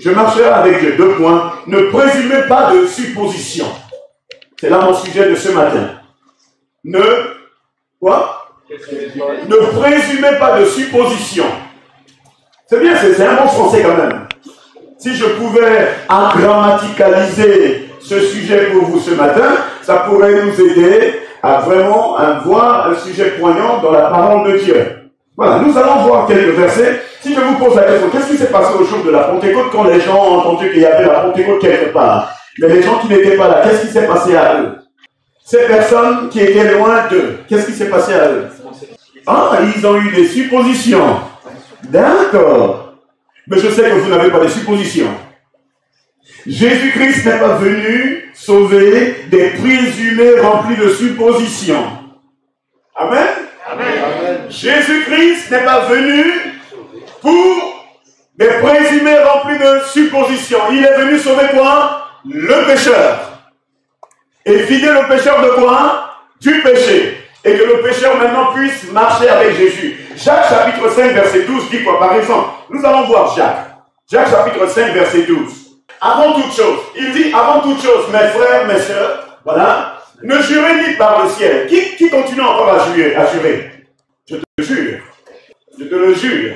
Je marcherai avec Dieu. 2 points. Ne présumez pas de supposition. C'est là mon sujet de ce matin. Quoi? Ne présumez pas de supposition. C'est bien, c'est un bon français quand même. Si je pouvais agrammaticaliser ce sujet pour vous ce matin, ça pourrait nous aider à vraiment voir un sujet poignant dans la parole de Dieu. Voilà, nous allons voir quelques versets. Si je vous pose la question, qu'est-ce qui s'est passé au jour de la Pentecôte quand les gens ont entendu qu'il y avait la Pentecôte quelque part? Mais les gens qui n'étaient pas là, qu'est-ce qui s'est passé à eux? Ces personnes qui étaient loin d'eux, qu'est-ce qui s'est passé à eux? Ah, ils ont eu des suppositions. D'accord. Mais je sais que vous n'avez pas de suppositions. Jésus-Christ n'est pas venu sauver des présumés remplis de suppositions. Amen. Amen. Jésus-Christ n'est pas venu pour des présumés remplis de suppositions. Il est venu sauver quoi? Le pécheur. Et vider le pécheur de quoi? Du péché. Et que le pécheur maintenant puisse marcher avec Jésus. Jacques chapitre 5 verset 12 dit quoi par exemple? Nous allons voir Jacques. Jacques chapitre 5 verset 12. Avant toute chose, il dit avant toute chose, mes frères, mes sœurs, voilà, ne jurez ni par le ciel. Qui continue encore à jurer? Je te jure. Je te le jure.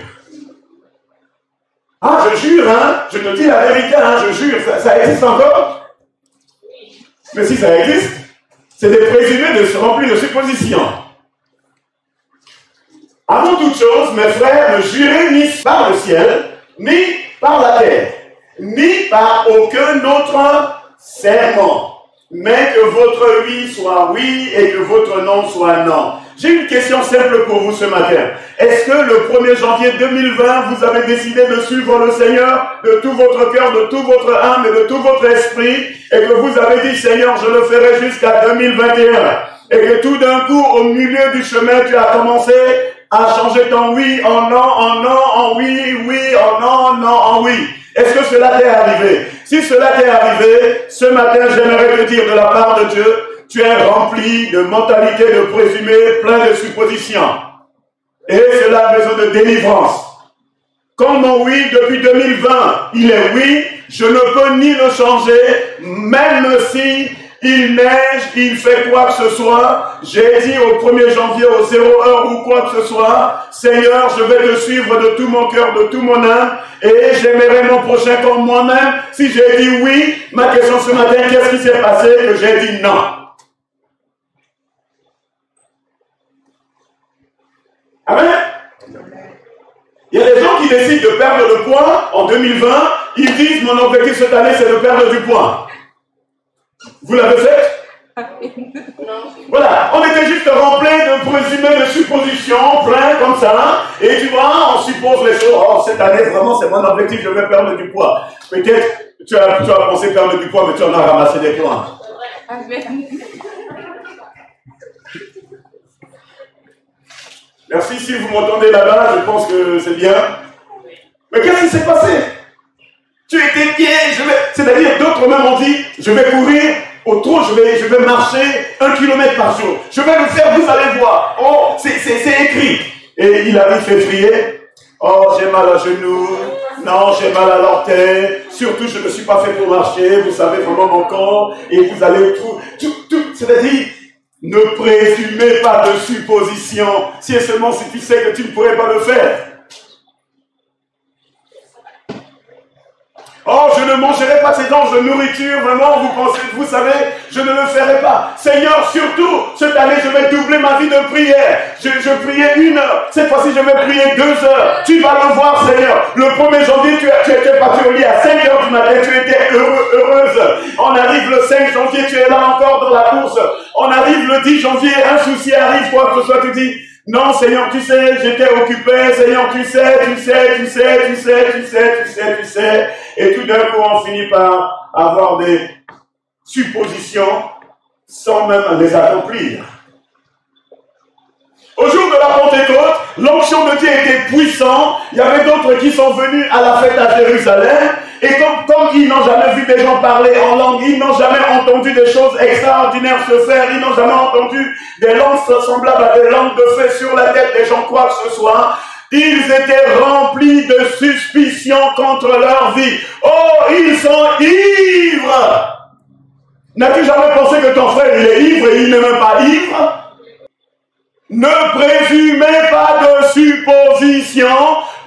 Ah, je jure, hein? Je te dis la vérité, hein? Je jure. Ça existe encore? Mais si ça existe, c'est des présumés remplis de suppositions. Avant toute chose, mes frères, ne jurez ni par le ciel, ni par la terre, ni par aucun autre serment, mais que votre oui soit oui et que votre non soit non. J'ai une question simple pour vous ce matin. Est-ce que le 1er janvier 2020, vous avez décidé de suivre le Seigneur de tout votre cœur, de toute votre âme et de tout votre esprit, et que vous avez dit, Seigneur, je le ferai jusqu'à 2021, et que tout d'un coup, au milieu du chemin, tu as commencé à changer ton oui en non, en oui, oui, en non, non, en oui. Est-ce que cela t'est arrivé? Si cela t'est arrivé, ce matin, j'aimerais te dire de la part de Dieu, tu es rempli de mentalités, de présumés, plein de suppositions. Et cela a besoin de délivrance. Comme mon oui depuis 2020, il est oui, je ne peux ni le changer, même si il neige, il fait quoi que ce soit. J'ai dit au 1er janvier, au 0 heure ou quoi que ce soit, Seigneur, je vais te suivre de tout mon cœur, de tout mon âme, et j'aimerai mon prochain comme moi-même. Si j'ai dit oui, ma question ce matin, qu'est-ce qui s'est passé que j'ai dit non? Amen. Il y a des gens qui décident de perdre le poids en 2020. Ils disent, mon objectif cette année, c'est de perdre du poids. Vous l'avez fait? Non. Voilà, on était juste remplis de présumés, de suppositions, plein comme ça. Et tu vois, on suppose les choses. Oh, cette année, vraiment, c'est mon objectif, je vais perdre du poids. Peut-être, tu as pensé perdre du poids, mais tu en as ramassé des points. Amen. Merci, si vous m'entendez là-bas, je pense que c'est bien. Mais qu'est-ce qui s'est passé? Tu étais pied, c'est-à-dire d'autres même ont dit, je vais courir au trot, je vais marcher 1 kilomètre par jour. Je vais le faire, vous allez voir. Oh, c'est écrit. Et il avait fait prier. Oh, j'ai mal à genoux. Non, j'ai mal à l'orteil. Surtout, je ne suis pas fait pour marcher. Vous savez vraiment mon corps. Et vous allez tout. C'est-à-dire, ne présumez pas de suppositions, si et seulement si tu sais que tu ne pourrais pas le faire. Oh, je ne mangerai pas ces denses de nourriture, vraiment, vous savez, je ne le ferai pas. Seigneur, surtout, cette année, je vais doubler ma vie de prière. Je priais 1 heure, cette fois-ci, je vais prier 2 heures. Tu vas le voir, Seigneur. Le 1er janvier, tu étais parti au lit à 5 heures du matin, tu étais heureuse. On arrive le 5 janvier, tu es là encore dans la course. On arrive le 10 janvier, un souci arrive, quoi que ce soit, tu dis, non, Seigneur, tu sais, j'étais occupé, Seigneur, tu sais. Et tout d'un coup, on finit par avoir des suppositions sans même les accomplir. Au jour de la Pentecôte, l'onction de Dieu était puissante. Il y avait d'autres qui sont venus à la fête à Jérusalem. Et comme ils n'ont jamais vu des gens parler en langue, ils n'ont jamais entendu des choses extraordinaires se faire, ils n'ont jamais entendu des langues semblables à des langues de feu sur la tête des gens, quoi que ce soit. Ils étaient remplis de suspicion contre leur vie. Oh, ils sont ivres. N'as-tu jamais pensé que ton frère il est ivre et il n'est même pas ivre? Ne présumez pas de supposition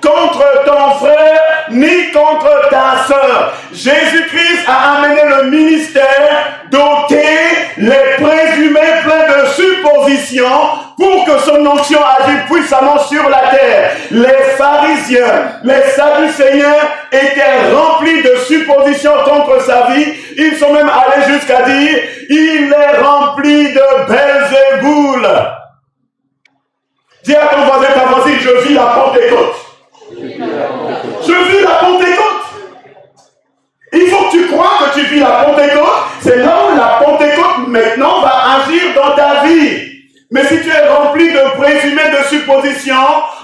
contre ton frère ni contre ta sœur. Jésus-Christ a amené le ministère d'ôter les présumés pleins de suppositions pour que son onction agisse puissamment sur la terre. Les pharisiens, les sadducéens étaient remplis de suppositions contre sa vie. Ils sont même allés jusqu'à dire « Il est rempli de Belzéboul ». Dis à ton voisin, ta voisine, je vis la Pentecôte. Je vis la Pentecôte. Il faut que tu crois que tu vis la Pentecôte. C'est là où la Pentecôte maintenant va agir dans ta vie. Mais si tu es rempli de présumés de suppositions,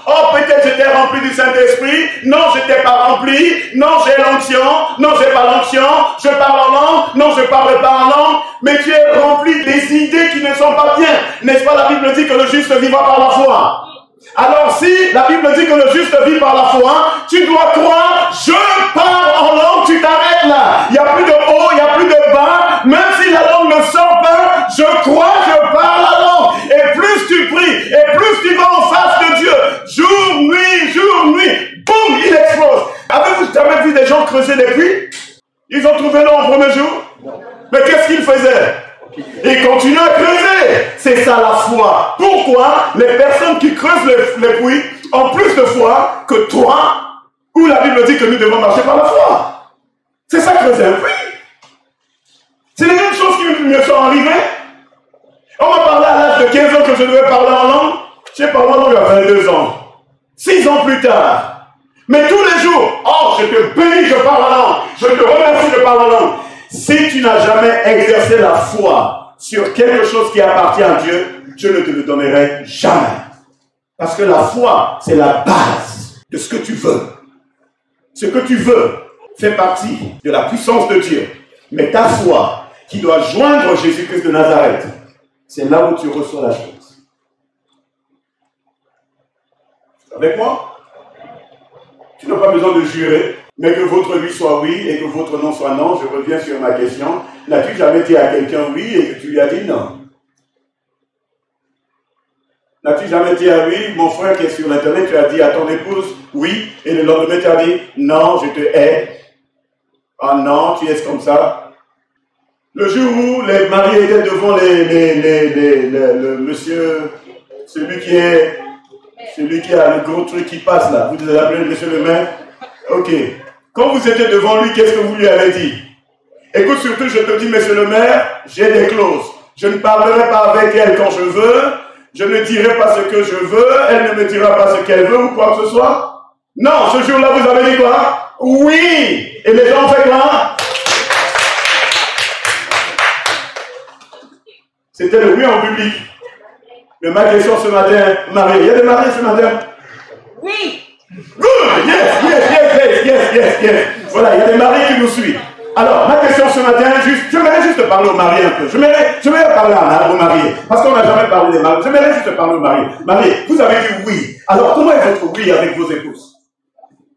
oh peut-être j'étais rempli du Saint-Esprit, non je n'étais pas rempli, non j'ai l'onction, non j'ai pas l'onction, je parle en langue, non je parle pas en langue, mais tu es rempli des idées qui ne sont pas bien. N'est-ce pas, la Bible dit que le juste vivra par la foi. Alors si la Bible dit que le juste vit par la foi, tu dois croire, je parle en langue, tu t'arrêtes là. Il n'y a plus de haut, il n'y a plus de bas, même si la langue ne sort pas, je crois, je parle la langue. Et plus tu pries, et plus tu vas en face de Dieu, jour, nuit, boum, il explose. Avez-vous jamais vu des gens creuser des puits? Ils ont trouvé l'eau au premier jour? Mais qu'est-ce qu'ils faisaient? Ils continuent à creuser. C'est ça la foi. Pourquoi les personnes qui creusent les puits ont plus de foi que toi, où la Bible dit que nous devons marcher par la foi? C'est ça creuser un puits. C'est les mêmes choses qui me sont arrivées. On m'a parlé à l'âge de 15 ans que je devais parler en langue. J'ai parlé en langue à 22 ans. 6 ans plus tard. Mais tous les jours, oh, je te bénis, je parle en langue. Je te remercie, je parle en langue. Si tu n'as jamais exercé la foi sur quelque chose qui appartient à Dieu, Dieu ne te le donnerait jamais. Parce que la foi, c'est la base de ce que tu veux. Ce que tu veux fait partie de la puissance de Dieu. Mais ta foi, qui doit joindre Jésus-Christ de Nazareth, c'est là où tu reçois la chose. Avec moi? Tu n'as pas besoin de jurer, mais que votre oui soit oui et que votre non soit non. Je reviens sur ma question. N'as-tu jamais dit à quelqu'un oui et que tu lui as dit non? N'as-tu jamais dit à oui, mon frère qui est sur l'internet, tu as dit à ton épouse oui, et le lendemain tu as dit non, je te hais. Ah non, tu es comme ça. Le jour où les maris étaient devant le monsieur, celui qui a le gros truc qui passe là, vous les appelez monsieur le maire? Ok. Quand vous étiez devant lui, qu'est-ce que vous lui avez dit? Écoute, surtout, je te dis, monsieur le maire, j'ai des clauses. Je ne parlerai pas avec elle quand je veux. Je ne dirai pas ce que je veux. Elle ne me dira pas ce qu'elle veut ou quoi que ce soit. Non, ce jour-là, vous avez dit quoi? Oui. Et les gens ont fait quoi? C'était le oui en public. Mais ma question ce matin, Marie, il y a des mariés ce matin? Oui. Good! Yes. Voilà, il y a des maris qui nous suivent. Alors, ma question ce matin, j'aimerais juste parler aux mariés un peu. J'aimerais parler aux mariés. Parce qu'on n'a jamais parlé des mariés. J'aimerais juste parler aux mariés. Mariés, vous avez dit oui. Alors, comment est votre oui avec vos épouses?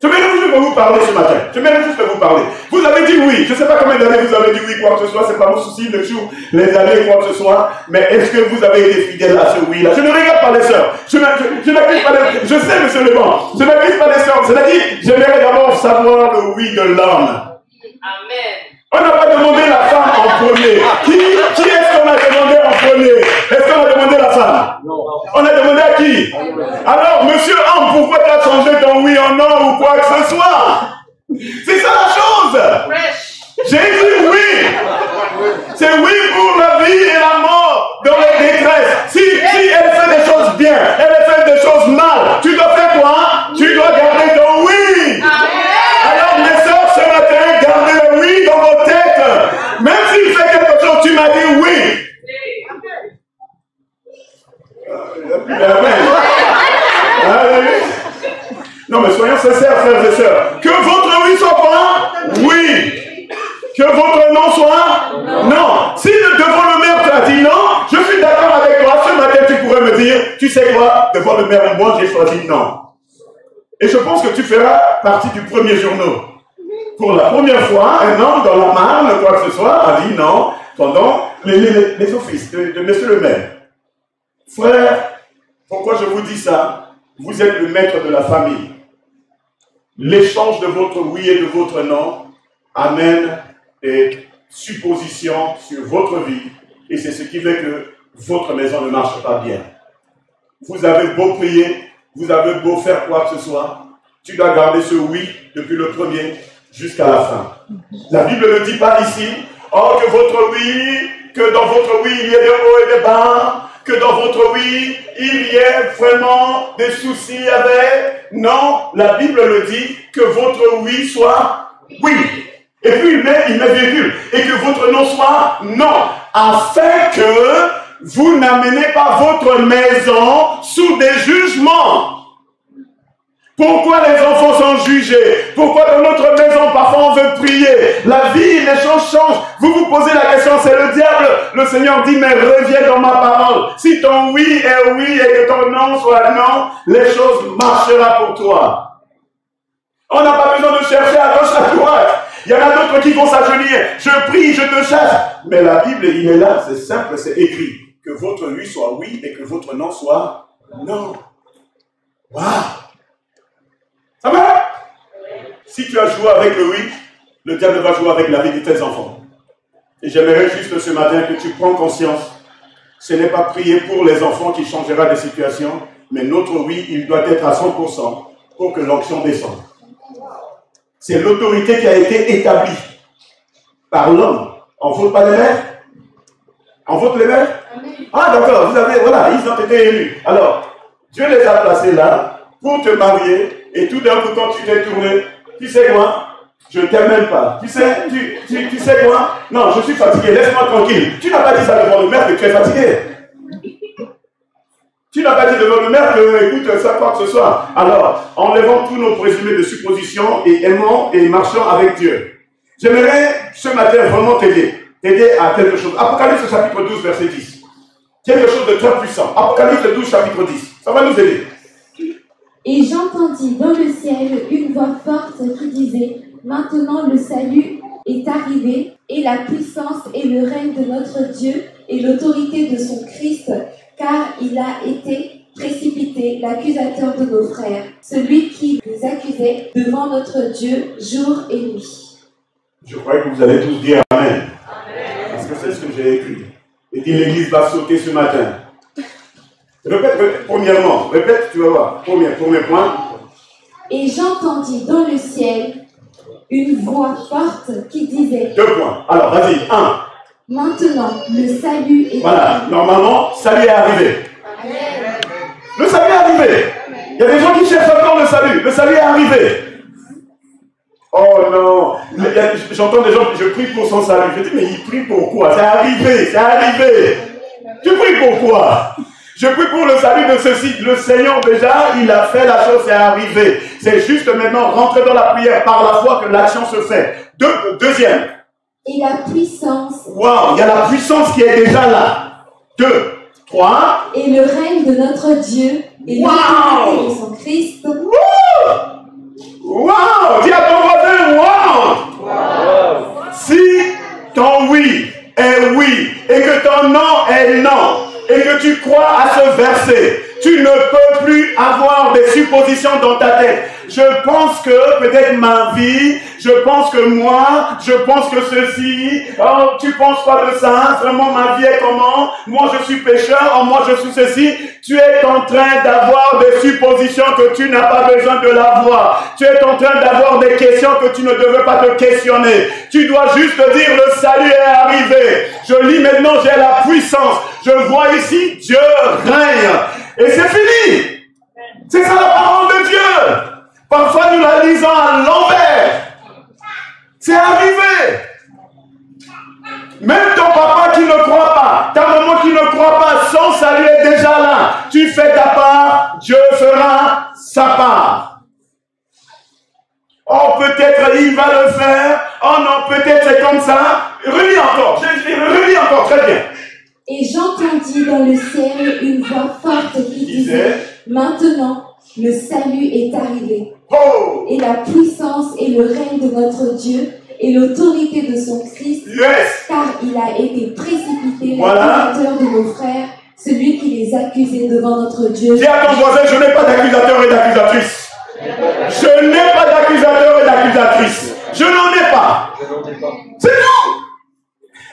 J'aimerais juste vous parler ce matin. J'aimerais juste vous parler. Vous avez dit oui. Je ne sais pas combien d'années vous avez dit oui, quoi que ce soit. Ce n'est pas mon souci, le jour, les années, quoi que ce soit. Mais est-ce que vous avez été fidèle à ce oui-là? Je ne regarde pas les sœurs. Je n'accuse pas les... Je sais, monsieur le banc. Je n'accuse pas les sœurs. C'est-à-dire, j'aimerais d'abord savoir le oui de l'homme. Amen. On n'a pas demandé la femme en premier. Qui est-ce qu'on a demandé en premier? Est-ce qu'on a demandé la femme? Non. On a demandé à qui? Alors, monsieur homme, pourquoi tu as changé ton oui en non ou quoi que ce soit? C'est ça la chose. J'ai dit oui. C'est oui pour la vie et la mort dans les détresses. Si elle fait des choses bien, elle fait des choses mal, tu dois faire quoi? Tu dois garder ton oui. Alors, mes soeurs, ce matin, gardez le oui dans vos têtes. Même s'il fait quelque chose, tu m'as dit oui. Non, mais soyons sincères, frères et sœurs. Que votre oui soit quoi? Oui. Que votre non soit? Non. Si devant le maire tu as dit non, je suis d'accord avec toi. Ce matin, tu pourrais me dire, tu sais quoi? Devant le maire, moi, j'ai choisi non. Et je pense que tu feras partie du premier journaux. Pour la première fois, un homme dans la Marne, quoi que ce soit, a dit non, pendant les offices de monsieur le maire. Frère, pourquoi je vous dis ça? Vous êtes le maître de la famille. L'échange de votre oui et de votre non amène des suppositions sur votre vie. Et c'est ce qui fait que votre maison ne marche pas bien. Vous avez beau prier, vous avez beau faire quoi que ce soit, tu dois garder ce oui depuis le premier jusqu'à la fin. La Bible ne dit pas ici, oh que votre oui, que dans votre oui il y ait des hauts et des bas, que dans votre oui il y ait vraiment des soucis avec. Non, la Bible le dit, que votre oui soit oui. Et puis il met virgule, et que votre non soit non, afin que vous n'amenez pas votre maison sous des jugements. Pourquoi les enfants sont jugés? Pourquoi dans notre maison, parfois on veut prier? La vie, les choses changent. Vous vous posez la question, c'est le diable. Le Seigneur dit, mais reviens dans ma parole. Si ton oui est oui et que ton non soit non, les choses marcheront pour toi. On n'a pas besoin de chercher à gauche, à droite. Il y en a d'autres qui vont s'agenouiller. Je prie, je te cherche. Mais la Bible, il est là, c'est simple, c'est écrit. Que votre oui soit oui et que votre non soit non. Waouh! Ça va? Si tu as joué avec le oui, le diable va jouer avec la vie de tes enfants. Et j'aimerais juste ce matin que tu prends conscience. Ce n'est pas prier pour les enfants qui changera de situation, mais notre oui, il doit être à 100% pour que l'onction descende. C'est l'autorité qui a été établie par l'homme. On ne vote pas les maires? On vote les maires? Ah d'accord, vous avez, voilà, ils ont été élus. Alors, Dieu les a placés là pour te marier. Et tout d'un coup, quand tu t'es tourné, tu sais quoi? Je ne t'aime même pas. Tu sais quoi? Non, je suis fatigué, laisse-moi tranquille. Tu n'as pas dit ça devant le maire que tu es fatigué. Tu n'as pas dit devant le maire que, écoute, ça quoi que ce soit. Alors, enlevons tous nos présumés de suppositions et aimons et marchons avec Dieu. J'aimerais ce matin vraiment t'aider à quelque chose. Apocalypse chapitre 12, verset 10. Quelque chose de très puissant. Apocalypse 12, chapitre 10. Ça va nous aider. Et j'entendis dans le ciel une voix forte qui disait, maintenant le salut est arrivé, et la puissance et le règne de notre Dieu, et l'autorité de son Christ, car il a été précipité, l'accusateur de nos frères, celui qui nous accusait devant notre Dieu jour et nuit. Je crois que vous allez tous dire Amen. Parce que c'est ce que j'ai écrit. Et dit l'Église va sauter ce matin. Répète, premièrement, répète, tu vas voir. Premier point. Et j'entendis dans le ciel une voix forte qui disait... 2 points. Alors, vas-y. 1. Maintenant, le salut est... Voilà, normalement, salut est arrivé. Amen. Le salut est arrivé. Il y a des gens qui cherchent encore le salut. Le salut est arrivé. Oh non. J'entends des gens, je prie pour son salut. Je dis, mais il prie pourquoi? C'est arrivé, c'est arrivé. Tu pries pourquoi? Je prie pour le salut de ceci. Le Seigneur déjà, il a fait la chose, c'est arrivé. C'est juste maintenant rentrer dans la prière par la foi que l'action se fait. Deuxième. Et la puissance. Waouh, il y a la puissance qui est déjà là. 2, 3. Et le règne de notre Dieu et l'autorité de son Christ. Waouh, dis à ton voisin, waouh. Si ton oui est oui et que ton non est non, et que tu crois à ce verset, tu ne peux plus avoir des suppositions dans ta tête. Je pense que peut-être ma vie, je pense que moi, je pense que ceci, oh, tu penses pas de ça, vraiment ma vie est comment, moi je suis pécheur, oh, moi je suis ceci. Tu es en train d'avoir des suppositions que tu n'as pas besoin de l'avoir. Tu es en train d'avoir des questions que tu ne devais pas te questionner. Tu dois juste te dire le salut est arrivé. Je lis maintenant, j'ai la puissance. Je vois ici, Dieu règne. Et c'est fini. C'est ça la parole de Dieu. Parfois nous la lisons à l'envers. C'est arrivé. Même ton papa qui ne croit pas, ta maman qui ne croit pas, son salut est déjà là. Tu fais ta part, Dieu fera sa part. Oh, peut-être il va le faire. Oh non, peut-être c'est comme ça. Relis encore, relis encore, très bien. Et j'entendis dans le ciel une voix forte qui disait, maintenant le salut est arrivé. Oh! Et la puissance et le règne de notre Dieu et l'autorité de son Christ, Yes! car il a été précipité, Voilà. l'accusateur de nos frères, celui qui les accusait devant notre Dieu. Dis à ton voisin, je n'ai pas d'accusateur et d'accusatrice. Je n'ai pas d'accusateur et d'accusatrice. Je n'en ai pas. C'est tout.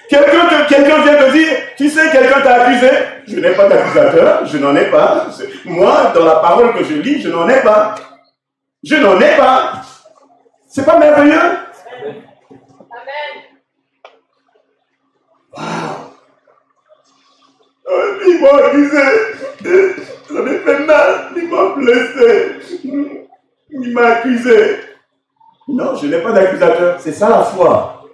Quelqu'un vient de dire, tu sais, quelqu'un t'a accusé. Je n'ai pas d'accusateur, je n'en ai pas. Moi, dans la parole que je lis, je n'en ai pas. Je n'en ai pas. C'est pas merveilleux? Amen. Il m'a accusé. J'en ai fait mal. Il m'a blessé. Il m'a accusé. Non, je n'ai pas d'accusateur. C'est ça la foi.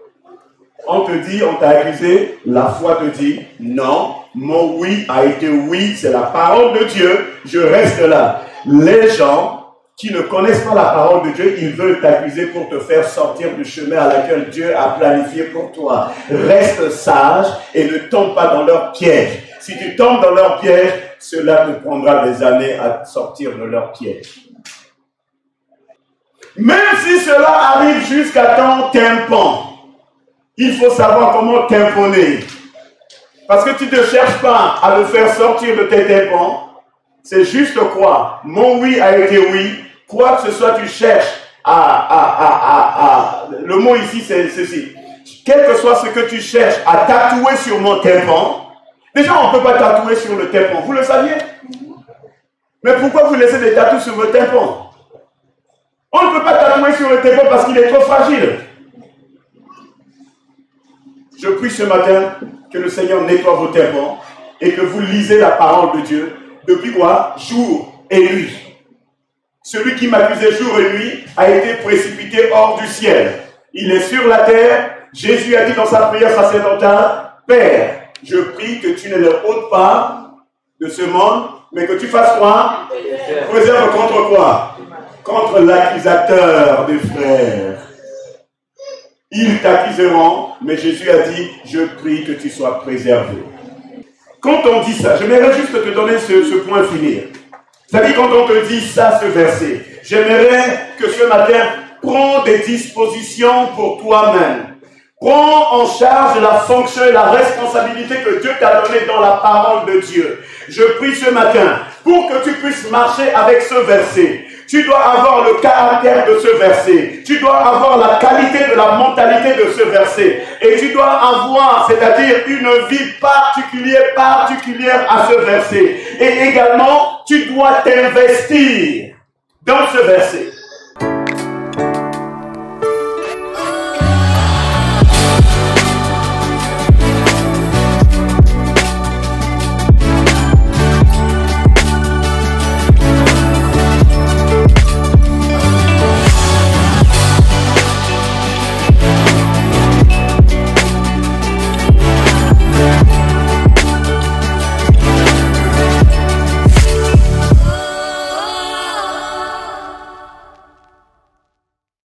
On te dit, on t'a accusé. La foi te dit, non, mon oui a été oui. C'est la parole de Dieu. Je reste là. Les gens qui ne connaissent pas la parole de Dieu, ils veulent t'accuser pour te faire sortir du chemin à laquelle Dieu a planifié pour toi. Reste sage et ne tombe pas dans leur piège. Si tu tombes dans leur piège, cela te prendra des années à sortir de leur piège. Même si cela arrive jusqu'à ton tympan, il faut savoir comment tamponner. Parce que tu ne cherches pas à le faire sortir de tes tympans. C'est juste quoi? Mon oui a été oui. Quoi que ce soit, tu cherches le mot ici, c'est ceci. Quel que soit ce que tu cherches à tatouer sur mon tympan, déjà, on ne peut pas tatouer sur le tympan. Vous le saviez? Mais pourquoi vous laissez des tatous sur votre tympan? On ne peut pas tatouer sur le tympan parce qu'il est trop fragile. Je prie ce matin que le Seigneur nettoie vos tympans et que vous lisez la parole de Dieu depuis quoi? Jour et nuit. Celui qui m'accusait jour et nuit a été précipité hors du ciel. Il est sur la terre. Jésus a dit dans sa prière sacerdotale, Père, je prie que tu ne le ôtes pas de ce monde, mais que tu fasses quoi? Préserve contre quoi? Contre l'accusateur des frères. Ils t'accuseront, mais Jésus a dit, je prie que tu sois préservé. Quand on dit ça, j'aimerais juste te donner ce point finir. C'est-à-dire quand on te dit ça, ce verset, j'aimerais que ce matin, prends des dispositions pour toi-même. Prends en charge la fonction et la responsabilité que Dieu t'a donnée dans la parole de Dieu. Je prie ce matin pour que tu puisses marcher avec ce verset. Tu dois avoir le caractère de ce verset. Tu dois avoir la qualité de la mentalité de ce verset. Et tu dois avoir, c'est-à-dire une vie particulière à ce verset. Et également, tu dois t'investir dans ce verset.